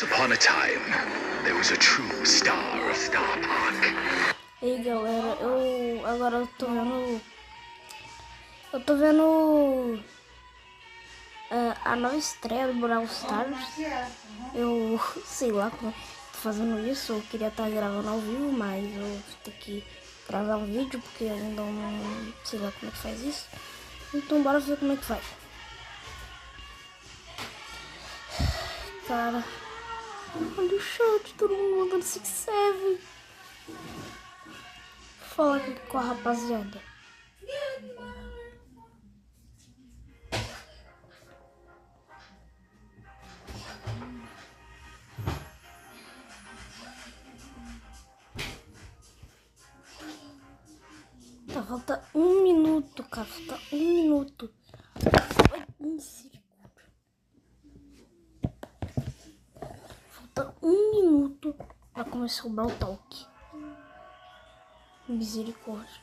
Upon a time, there was a true star of Star Park. Ei galera, agora eu tô vendo a nova estreia do Brawl Stars. Eu sei lá como tô fazendo isso, eu queria estar gravando ao vivo, mas eu vou ter que gravar um vídeo porque eu ainda não sei lá como é que faz isso. Então bora ver como é que faz. Cara, olha o chat, todo mundo mandando 6-7. Fala aqui com a rapaziada. Tá, falta 1 minuto, cara. Falta 1 minuto. Ai, misericórdia. Falta 1 minuto pra começar o Brawl Talk. Misericórdia.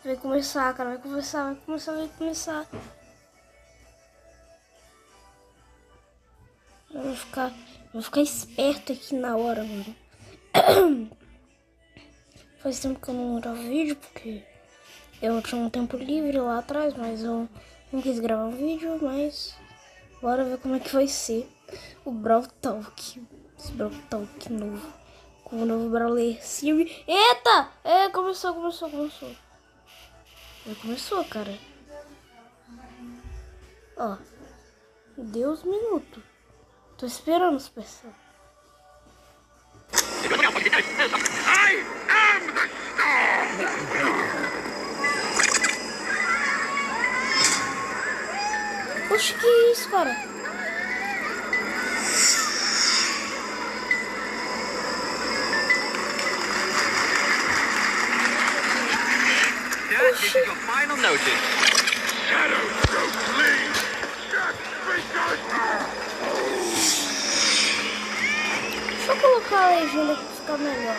Vai começar, cara. Vai começar. Eu vou ficar esperto aqui na hora, mano. Faz tempo que eu não gravo vídeo, porque eu tinha um tempo livre lá atrás, mas eu não quis gravar um vídeo, mas bora ver como é que vai ser o Brawl Talk. Esse Brawl Talk novo, com o novo Brawler Siri. Eita! Começou. Já começou, cara. Ó, deu uns minutos. Tô esperando os pessoal. I am the star! Oxe, que isso, cara? This is your final notice. Shadow, don't leave! Just because... Deixa eu colocar a legenda aqui pra ficar melhor.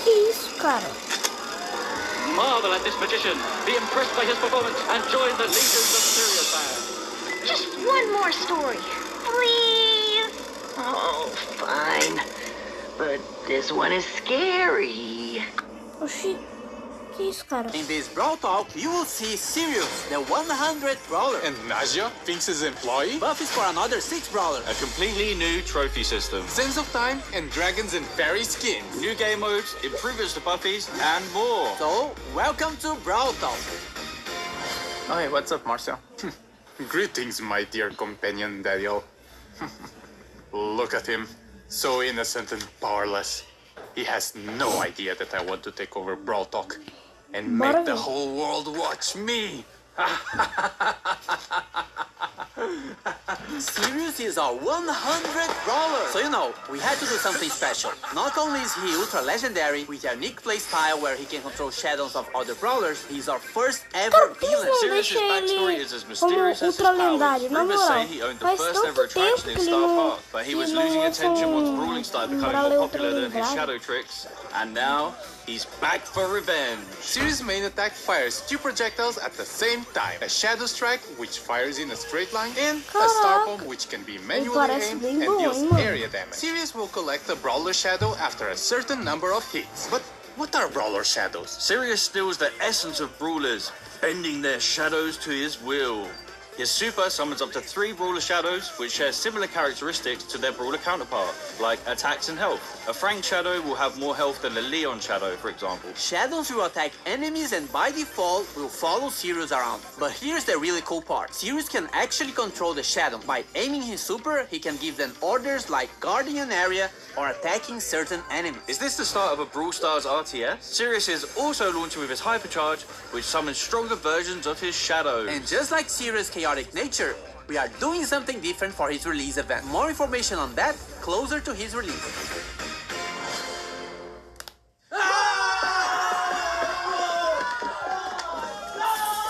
Que isso, cara? Marvel at this magician. Be impressed by his performance and join the leaders of Serious Band. Just one more story, please. Oh, fine. But this one is scary. Oxi, que isso, cara? In this Brawl Talk, you will see Sirius, the 100th Brawler, And Naja, Finks' employee, buffs for another 6 Brawlers. A completely new trophy system. Sense of Time, and Dragons and Fairy skins. New game modes, improvements to buffies, and more. So, welcome to Brawl Talk. Oh, hey, what's up, Marcel? Greetings, my dear companion, Daniel. Look at him, so innocent and powerless. He has no idea that I want to take over Brawl Talk and make the whole world watch me. Sirius is our 100th Brawler. So you know, we had to do something special. Not only is he ultra legendary with a unique playstyle where he can control shadows of other Brawlers, he's our first ever villain. Sirius' backstory is as mysterious as his powers. Rumors say he owned the first ever attraction in Star Park, but he was losing attention once brawling started becoming more popular than his shadow tricks. And now, he's back for revenge. Sirius' main attack fires 2 projectiles at the same time. A Shadow Strike, which fires in a straight line, and a Star Bomb, which can be manually aimed and deals area damage. Sirius will collect a Brawler Shadow after a certain number of hits. But what are Brawler Shadows? Sirius steals the essence of brawlers, bending their shadows to his will. His super summons up to 3 brawler shadows, which share similar characteristics to their brawler counterpart, like attacks and health. A Frank shadow will have more health than a Leon shadow, for example. Shadows will attack enemies and by default will follow Sirius around. But here's the really cool part. Sirius can actually control the shadow. By aiming his super, he can give them orders like guarding an area or attacking certain enemies. Is this the start of a Brawl Stars RTS? Sirius is also launching with his Hypercharge, which summons stronger versions of his shadows. And just like Sirius' chaotic nature, we are doing something different for his release event. More information on that closer to his release.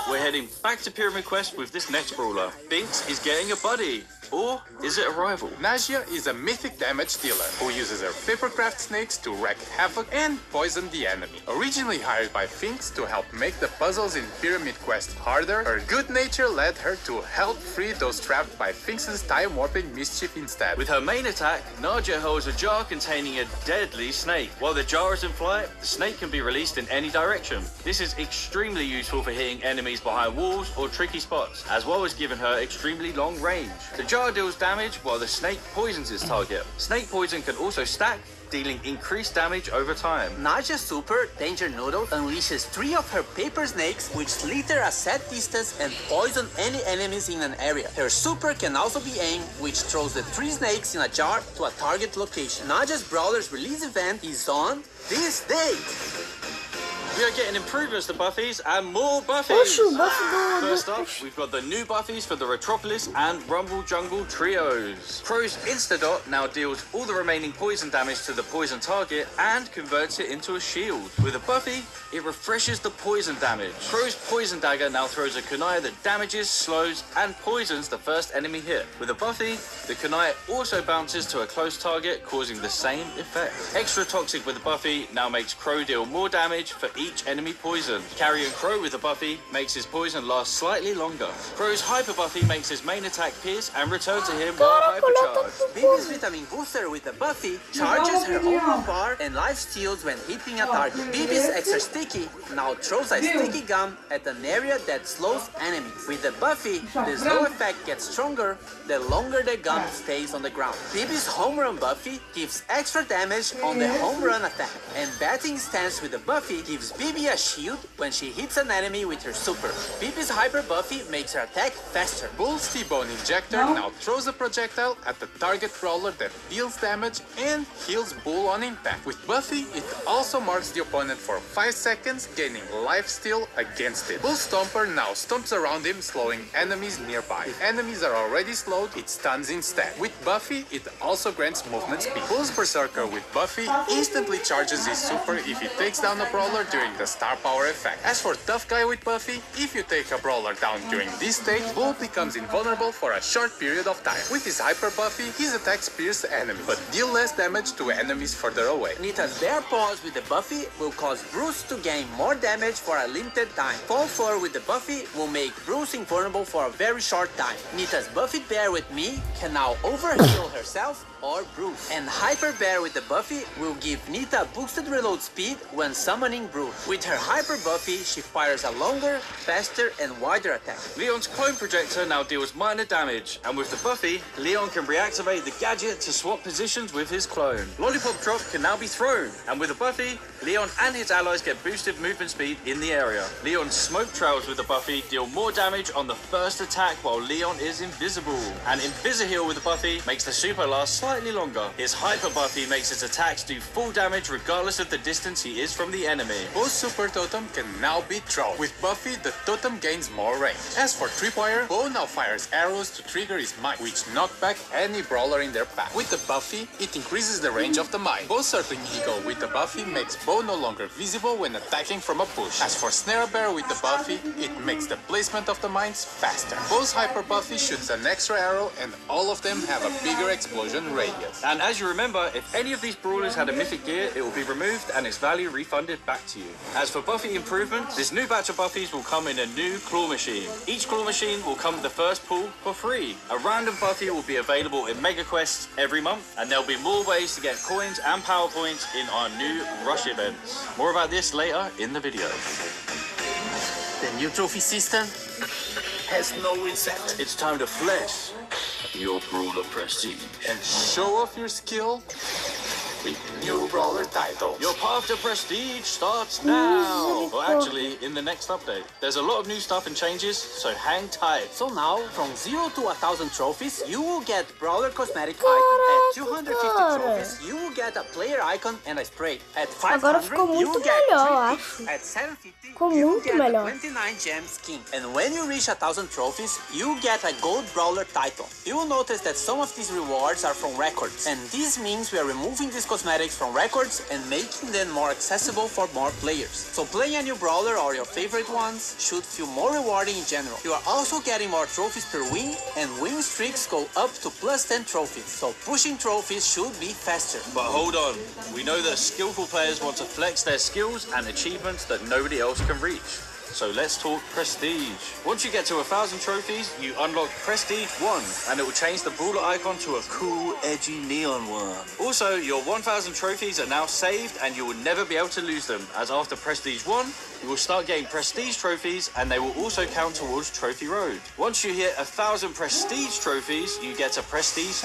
We're heading back to Pyramid Quest with this next brawler. Binks is getting a buddy. Or is it a rival? Nagia is a mythic damage dealer who uses her papercraft snakes to wreak havoc and poison the enemy. Originally hired by Finks to help make the puzzles in Pyramid Quest harder, her good nature led her to help free those trapped by Finks' time-warping mischief instead. With her main attack, Nagia holds a jar containing a deadly snake. While the jar is in flight, the snake can be released in any direction. This is extremely useful for hitting enemies behind walls or tricky spots, as well as giving her extremely long range. The jar deals damage while the snake poisons its target. Snake poison can also stack, dealing increased damage over time. Nagia's super, Danger Noodle, unleashes 3 of her paper snakes which slither a set distance and poison any enemies in an area. Her super can also be aimed, which throws the 3 snakes in a jar to a target location. Nagia's Brawler's release event is on this date. We are getting improvements to Buffies and more Buffies! Oxe, o buff do... First up, we've got the new Buffies for the Retropolis and Rumble Jungle trios. Crow's Instadot now deals all the remaining poison damage to the poison target and converts it into a shield. With a Buffy, it refreshes the poison damage. Crow's Poison Dagger now throws a kunai that damages, slows, and poisons the first enemy hit. With a Buffy, the kunai also bounces to a close target, causing the same effect. Extra Toxic with a Buffy now makes Crow deal more damage for each enemy poisoned. Carrying Crow with a Buffy makes his poison last slightly longer. Crow's Hyper Buffy makes his main attack pierce and return to him while hypercharged. Bibi's Vitamin Booster with a Buffy charges her own bar and life steals when hitting a target. Bibi's Extra Sticky now throws a sticky gum at an area that slows enemies. With the Buffy, the slow effect gets stronger the longer the gum stays on the ground. Bibi's Home Run Buffy gives extra damage on the home run attack. And Batting Stance with the Buffy gives Bibi a shield when she hits an enemy with her super. Bibi's Hyper Buffy makes her attack faster. Bull's T-Bone Injector now throws a projectile at the target brawler that deals damage and heals Bull on impact. With Buffy, it also marks the opponent for 5 seconds, gaining lifesteal against it. Bull Stomper now stomps around him, slowing enemies nearby. If enemies are already slowed, it stuns instead. With Buffy, it also grants movement speed. Bull's Berserker with Buffy instantly charges his super if he takes down a brawler during the star power effect. As for Tough Guy with Buffy, if you take a brawler down during this stage, Bull becomes invulnerable for a short period of time. With his Hyper Buffy, his attacks pierce enemies, but deal less damage to enemies further away. Nita's Bear Paws with the Buffy will cause Bruce to gain more damage for a limited time. Fall Fur with the Buffy will make Bruce invulnerable for a very short time. Nita's Buffy Bear with me can now overheal herself or Bruce. And Hyper Bear with the Buffy will give Nita boosted reload speed when summoning Bruce. With her Hyper Buffy, she fires a longer, faster, and wider attack. Leon's Clone Projector now deals minor damage, and with the Buffy, Leon can reactivate the gadget to swap positions with his clone. Lollipop Drop can now be thrown, and with the Buffy, Leon and his allies get boosted movement speed in the area. Leon's Smoke Trails with the Buffy deal more damage on the first attack while Leon is invisible. And Invisiheal with the Buffy makes the super last slightly longer. His Hyper Buffy makes his attacks do full damage regardless of the distance he is from the enemy. Both Super Totem can now be thrown. With Buffy, the totem gains more range. As for Tripwire, Bo now fires arrows to trigger his mine, which knock back any brawler in their path. With the Buffy, it increases the range of the mine. Bo's Circling Eagle with the Buffy makes Bo no longer visible when attacking from a bush. As for Snare Bear with the Buffy, it makes the placement of the mines faster. Bo's Hyper Buffy shoots an extra arrow, and all of them have a bigger explosion radius. And as you remember, if any of these brawlers had a mythic gear, it will be removed and its value refunded back to you. As for Buffy improvements, this new batch of Buffies will come in a new claw machine. Each claw machine will come with the first pull for free. A random Buffy will be available in Mega Quests every month, and there'll be more ways to get coins and power points in our new Rush events. More about this later in the video. The new trophy system has no reset. It's time to flex your brawler prestige. And show off your skill with new brawler titles. Your path to prestige starts now. Well, actually, in the next update. There's a lot of new stuff and changes, so hang tight. So now, from 0 to 1,000 trophies, you will get Brawler Cosmetic Item. At 250 trophies, you will get a player icon and a spray. At 500, you will get 3 picks. At 750, you will get a 29 gem skin. And when you reach 1,000 trophies, you will get a gold Brawler title. You will notice that some of these rewards are from records, and this means we are removing these cosmetics from records and making them more accessible for more players. So playing a new brawler or your favorite ones should feel more rewarding in general. You are also getting more trophies per win, and win streaks go up to plus 10 trophies, so pushing trophies should be faster. But hold on, we know that skillful players want to flex their skills and achievements that nobody else can reach. So let's talk prestige. Once you get to 1,000 trophies, you unlock Prestige 1, and it will change the brawler icon to a cool, edgy neon one. Also, your 1,000 trophies are now saved, and you will never be able to lose them, as after Prestige 1, you will start getting Prestige trophies, and they will also count towards Trophy Road. Once you hit 1,000 Prestige trophies, you get a Prestige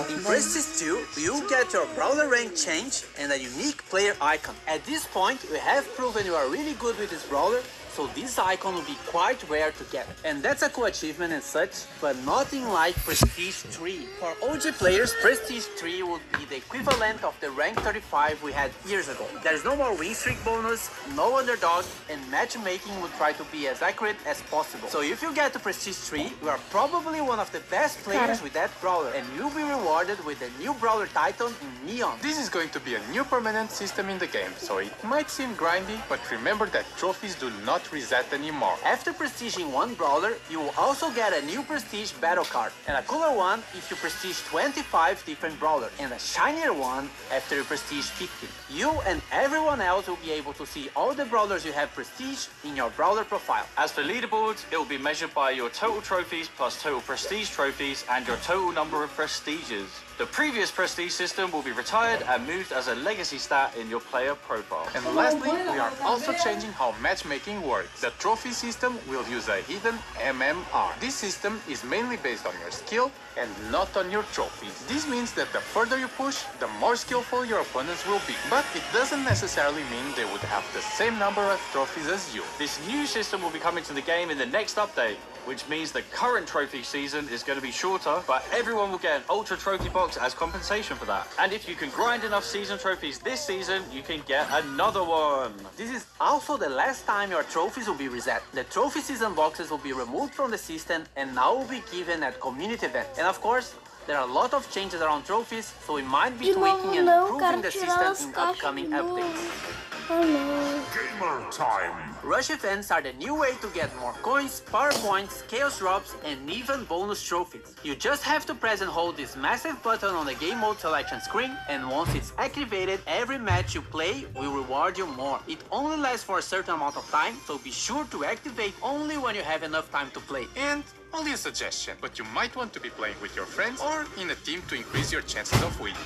2. In Prestige 2, you get your brawler rank change and a unique player icon. At this point, you have proven you are really good with this brawler, so this icon will be quite rare to get. And that's a cool achievement and such, but nothing like Prestige 3. For OG players, Prestige 3 would be the equivalent of the rank 35 we had years ago. There's no more win streak bonus, no underdog, and matchmaking would try to be as accurate as possible. So if you get to Prestige 3, you are probably one of the best players with that brawler, and you'll be rewarded with the new brawler title in Neon. This is going to be a new permanent system in the game, so it might seem grindy, but remember that trophies do not reset anymore. After prestiging one brawler, you will also get a new prestige battle card, and a cooler one if you prestige 25 different brawlers, and a shinier one after you prestige 50. You and everyone else will be able to see all the brawlers you have prestige in your brawler profile. As for leaderboards, it will be measured by your total trophies plus total prestige trophies and your total number of prestiges. The previous prestige system will be retired and moved as a legacy stat in your player profile. And lastly, we are also changing how matchmaking works. The trophy system will use a hidden MMR. This system is mainly based on your skill and not on your trophies. This means that the further you push, the more skillful your opponents will be. But it doesn't necessarily mean they would have the same number of trophies as you. This new system will be coming to the game in the next update, which means the current trophy season is going to be shorter, but everyone will get an ultra trophy box as compensation for that. And if you can grind enough season trophies this season, you can get another one. This is also the last time your trophies will be reset. The trophy season boxes will be removed from the system and now will be given at community events. And of course, there are a lot of changes around trophies, so we might be tweaking and improving the system in upcoming updates. Gamer time! Rush events are the new way to get more coins, power points, chaos drops, and even bonus trophies. You just have to press and hold this massive button on the game mode selection screen, and once it's activated, every match you play will reward you more. It only lasts for a certain amount of time, so be sure to activate only when you have enough time to play. And only a suggestion, but you might want to be playing with your friends or in a team to increase your chances of winning.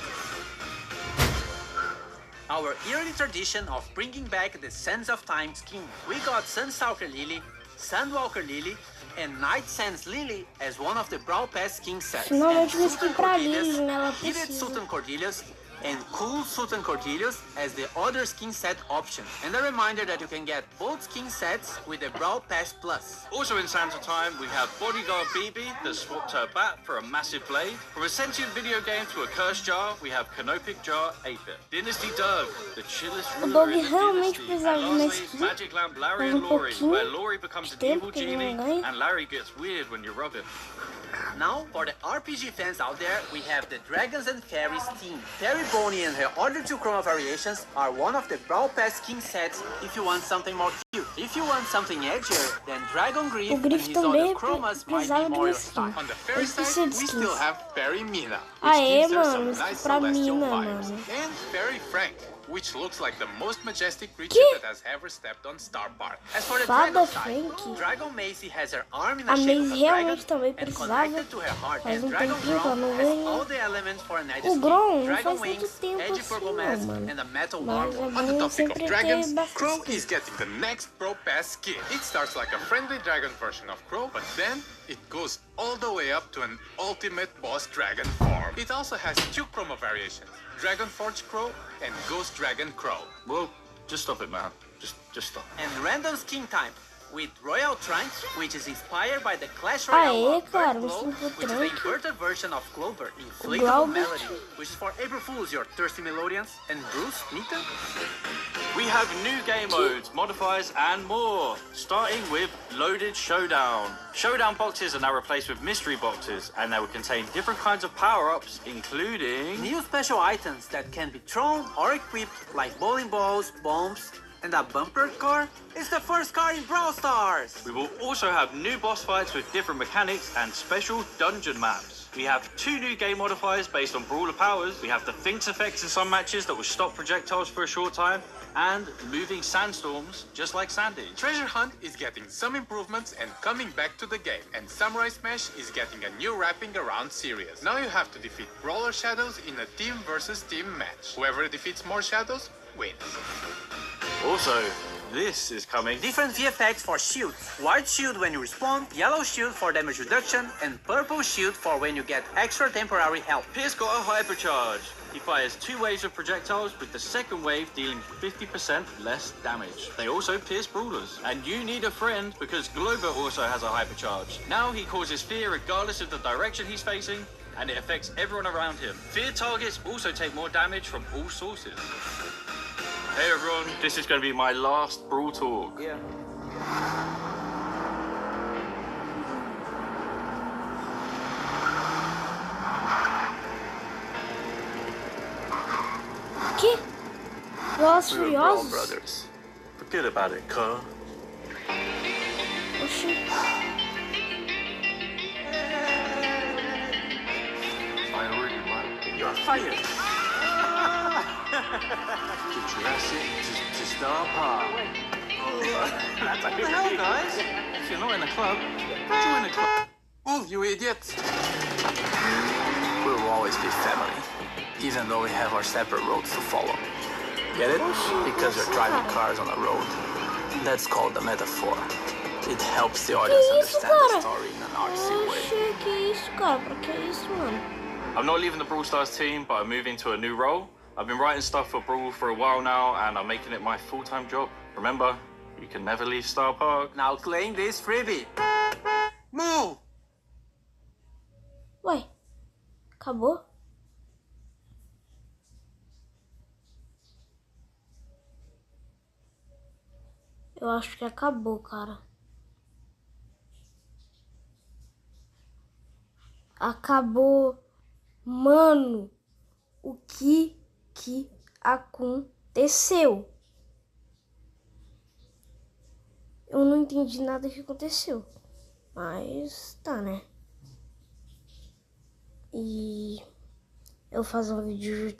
Our yearly tradition of bringing back the Sands of Time skin. We got Sunstalker Lily, Sandwalker Lily, and Night Sands Lily as one of the Brawl Pass skin sets. Finalmente And uma Sultan skin pra Cordelius, Lily, né? Ela Heated precisa. Sultan Cordelius, and Cool Sultan Cordelius as the other skin set option. And a reminder that you can get both skin sets with the Brawl Pass Plus. Also in Sands of Time, we have Bodyguard BB that swapped her bat for a massive blade. From a sentient video game to a cursed jar, we have Canopic Jar 8-bit. Dynasty Doug, the chillest ruler in the realmente dynasty. precisava And de uma lastly, skin. Magic Lamp Larry Faz and Laurie, pouquinho where Laurie becomes de an tempo evil que ele genie não ganha. and Larry gets weird when you rub it. Now, for the RPG fans out there, we have the Dragons and Fairies team. Fairy Bonnie and her other two chroma variations are one of the Brawl Pass skin sets if you want something more cute. If you want something edgier, then Dragon Griff O and Griff his também other chromas might precisava be de more uma your skin. style. On the fairy Ele precisa side, de we skins. still have Fairy Mina, which Aê, gives her mano, some isso nice pra celestial Mina, vibes. mano. And Fairy Frank, which looks like the most majestic creature Que? that has ever stepped on Star Park. As for the Fada Dragon side, Frank. Dragon Macy has her arm in A a shape of a Macy dragon realmente também and precisava. connected to her heart. Faz And Dragon tempinho que eu Grom não has vejo. all the elements for an edge O skin. Grom não Dragon faz wings, tanto tempo edgy assim, purple não, mask, mano. and a metal Mas armor. é On the bom topic sempre of ter dragons, bastante Crow skin. is getting the next Pro Pass skin. It starts like a friendly dragon version of Crow, but then it goes all the way up to an ultimate boss dragon form. It also has two chroma variations, Dragon Forge Crow and Ghost Dragon Crow. Well, just stop it, man. Just stop. And random skin type with Royal Trunk, which is inspired by the Clash Royale Aê, of cara, Bird Glow, me sinto which is the tranqui. inverted version of Clover, Brawl Inflatable Melody, which is for April Fools, your thirsty melodians, and Bruce, Nita. We have new game modes, modifiers, and more, starting with Loaded Showdown. Showdown boxes are now replaced with mystery boxes, and they will contain different kinds of power-ups, including New special items that can be thrown or equipped, like bowling balls, bombs, and a bumper car. It's the first car in Brawl Stars. We will also have new boss fights with different mechanics and special dungeon maps. We have 2 new game modifiers based on brawler powers. We have the Finks effects in some matches that will stop projectiles for a short time, and moving sandstorms, just like Sandy. Treasure Hunt is getting some improvements and coming back to the game, and Samurai Smash is getting a new wrapping around series. Now you have to defeat Brawler Shadows in a team versus team match. Whoever defeats more shadows wins. Also, this is coming. Different VFX for shields. White shield when you respawn, yellow shield for damage reduction, and purple shield for when you get extra temporary health. Pierce got a hypercharge. He fires 2 waves of projectiles, with the second wave dealing 50% less damage. They also pierce brawlers. And you need a friend, because Glover also has a hypercharge. Now he causes fear regardless of the direction he's facing, and it affects everyone around him. Fear targets also take more damage from all sources. Hey everyone, this is going to be my last Brawl talk. Yeah. Que? Velozes We were Brawl Furiosos? brothers. Forget about it, cuz. Oxi. I already won. You're fired. To Jurassic, to Star Park. That's what the hell, guys? If you're not in a club, join a club. Oh, you idiots! We will always be family, even though we have our separate roads to follow. Get it? Because we're driving cars on a road. That's called a metaphor. It helps the audience understand the story in an artsy way. Oxi, que isso, cara? Pra que isso, mano? I'm not leaving the Brawl Stars team, but I'm moving to a new role. I've been writing stuff for Brawl for a while now, and I'm making it my full-time job. Remember, you can never leave Star Park. Now claim this freebie. Move! Ué, acabou? Eu acho que acabou, cara. Acabou. Mano, o que aconteceu? Eu não entendi nada que aconteceu. Mas tá, né? E eu vou fazer um vídeo de